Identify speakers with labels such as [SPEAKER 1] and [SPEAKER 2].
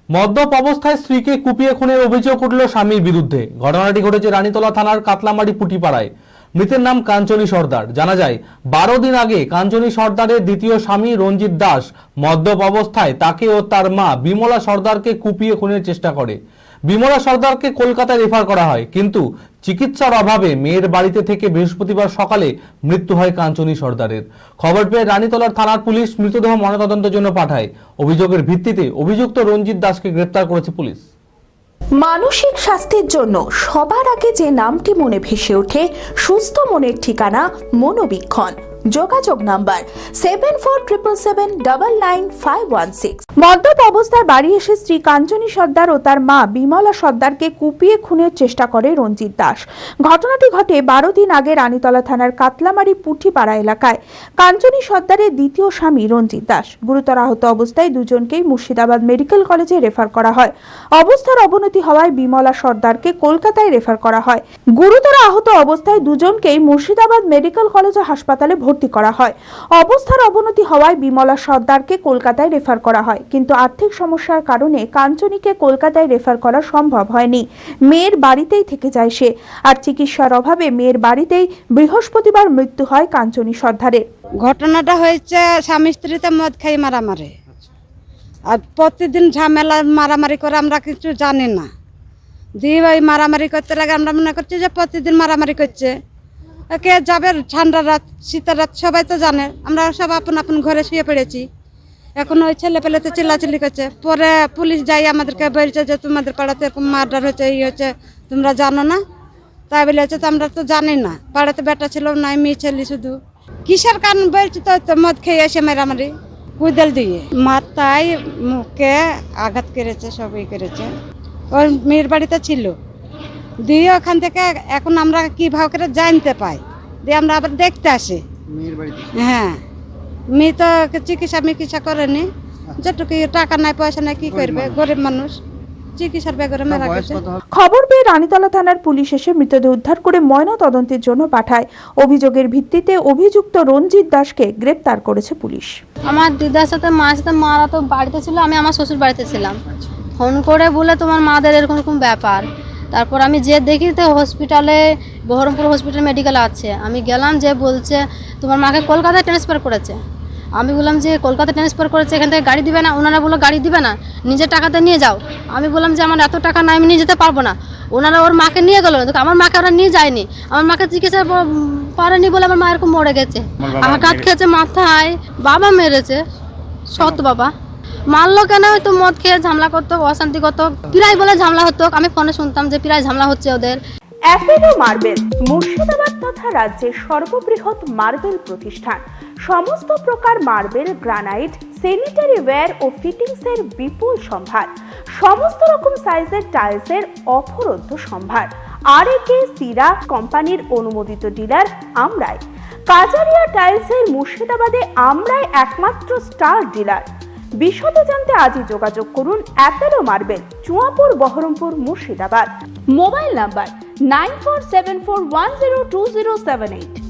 [SPEAKER 1] মদ্যপ অবস্থায় স্ত্রীকে কুপিয়ে খুনের অভিযোগ উঠল স্বামীর বিরুদ্ধে। ঘটনাটি ঘটেছে রানীতলা থানার কাতলামারি পুটিপাড়ায়। মৃতের নাম কাঞ্চনী সর্দার। জানা যায় 12 দিন আগে কাঞ্চনী সর্দারের দ্বিতীয় স্বামী রঞ্জিত দাস মদ্যপ অবস্থায় তাকে ও তার মা বিমলা সর্দারকে কুপিয়ে খুনের চেষ্টা করে। বিমলা সর্দারকে কলকাতায় রেফার করা হয়, কিন্তু চিকিৎসার অভাবে মেয়ের বাড়িতে থেকে বৃহস্পতিবার সকালে মৃত্যু হয় কাঞ্চনী সর্দারের। খবর পেয়ে রানীতলার থানার পুলিশ মৃতদেহ ময়নাতদন্তের জন্য পাঠায়। অভিযোগের ভিত্তিতে অভিযুক্ত রঞ্জিত দাসকে গ্রেফতার করেছে পুলিশ।
[SPEAKER 2] মানসিক স্বাস্থ্যের জন্য সবার আগে যে নামটি মনে ভেসে ওঠে, সুস্থ মনের ঠিকানা মনোবীক্ষণ। যোগাযোগ নাম্বার 7477799516। মদ্যপ অবস্থায় বাড়ি এসে স্ত্রী কাঞ্চনী সর্দার ও তার মা বিমলা সর্দারকে কুপিয়ে খুনের চেষ্টা করে রঞ্জিত দাস। ঘটনাটি ঘটে 12 দিন আগে রানীতলা থানার কাতলামারি পুঠিপাড়া এলাকায়। কাঞ্চনী সর্দারের দ্বিতীয় স্বামী রঞ্জিত দাস গুরুতর আহত অবস্থায় দুজনকেই মুর্শিদাবাদ মেডিকেল কলেজে রেফার করা হয়। অবস্থার অবনতি হওয়ায় বিমলা সর্দারকে কলকাতায় রেফার করা হয়। গুরুতর আহত অবস্থায় দুজনকেই মুর্শিদাবাদ মেডিকেল কলেজ ও হাসপাতালে ভর্তি করা হয়। অবস্থার অবনতি হওয়ায় বিমলা সর্দারকে কলকাতায় রেফার করা হয়, কিন্তু আর্থিক সমস্যার কারণে কাঞ্চনীকে কলকাতায় রেফার করা সম্ভব হয়নি। মেয়ের বাড়িতেই থেকে যায় সে, আর চিকিৎসার অভাবে মেয়ের বাড়িতেই বৃহস্পতিবার মৃত্যু হয় কাঞ্চনী সর্দারের।
[SPEAKER 3] ঘটনাটা হয়েছে স্বামী স্ত্রীতে মদ খাই মারামারি, আর প্রতিদিন ঝামেলা মারামারি করে, আমরা কিছু জানি না। দিয়ে ওই মারামারি করতে লাগে, আমরা মনে করছি যে প্রতিদিন মারামারি করছে। কে যাবে, ঠান্ডা রাত শীতের রাত সবাই তো জানে। আমরা সব আপন আপন ঘরে শুয়ে পড়েছি। এখন ওই ছেলে পেলেতে চিল্লাচিল্লি করছে। পরে পুলিশ যাই আমাদেরকে বলছে যে তোমাদের পাড়াতে এরকম মার্ডার হয়েছে, এই হচ্ছে, তোমরা জানো না? তাই বলেছে তো আমরা তো জানি না, পাড়াতে বেটা ছিল না, মেয়ে ছেলে শুধু। কিসের কারণ বলছি তো মদ খেয়ে এসে মারামারি কুদেল দিয়ে মাথায় মুখে আঘাত করেছে, সবই করেছে। ওর মেয়ের বাড়িতে ছিল, দিয়ে ওখান থেকে এখন আমরা কিভাবে করে জানতে পাই, দিয়ে আমরা আবার দেখতে আসি মেয়ের বাড়িতে। হ্যাঁ, মেয়ে তো চিকিৎসা করেনি, যেটুকু টাকা নাই পয়সা নাই, কি করবে, গরিব মানুষ, চিকিৎসার বেগরে মারা গেছে।
[SPEAKER 2] খবর পেয়ে রানীতলা থানার পুলিশ এসে মৃতদেহ উদ্ধার করে ময়না তদন্তের জন্য পাঠায়। অভিযোগের ভিত্তিতে অভিযুক্ত রঞ্জিত দাসকে গ্রেফতার করেছে পুলিশ।
[SPEAKER 4] আমার দিদার সাথে মার সাথে মারা তো বাড়িতে ছিল, আমি আমার শ্বশুর বাড়িতে ছিলাম। ফোন করে বলে তোমার মাদের এরকম এরকম ব্যাপার। তারপর আমি যে দেখি তো হসপিটালে, বহরমপুর হসপিটাল মেডিকেল আছে। আমি গেলাম, যে বলছে তোমার মাকে কলকাতায় ট্রান্সফার করেছে। আমি বললাম যে কলকাতা ট্রান্সফার করেছে, এখান থেকে গাড়ি দিবে না? ওনারা বললো গাড়ি দিবে না, নিজের টাকাতে নিয়ে যাও। আমি বললাম যে আমার এত টাকা নাই, আমি নিয়ে যেতে পারবো না। ওনারা ওর মাকে নিয়ে গেলো, আমার মাকে ওরা নিয়ে যায়নি। আমার মাকে চিকিৎসা পারেনি বলে আমার মা এরকম মরে গেছে। আঘাত খেয়েছে মাথায়, বাবা মেরেছে, সৎ বাবা। মারলো কেন? তো মদ খেয়ে ঝামেলা করতো, অশান্তি করতো, প্রায় বলে ঝামেলা হতো। আমি ফোনে শুনতাম যে প্রায় ঝামেলা হচ্ছে ওদের।
[SPEAKER 2] অ্যাপেলো মার্বেল মুর্শিদাবাদ তথা রাজ্যের সর্ববৃহৎ মার্বেল প্রতিষ্ঠান। সমস্ত প্রকার মার্বেল, গ্রানাইট, স্যানিটারি ওয়্যার ও ফিটিংসের বিপুল সম্ভার। সমস্ত রকম সাইজের টাইলসের অফুরন্ত সম্ভার। আর.এ.কে সিরা কোম্পানির অনুমোদিত ডিলার আমরাই। কাজারিয়া টাইলসের মুর্শিদাবাদে আমরাই একমাত্র স্টার ডিলার। বিশদে জানতে আজই যোগাযোগ করুন Apollo marble, Chuapur, Baharampur, Murshidabad. Mobile number 9474102078।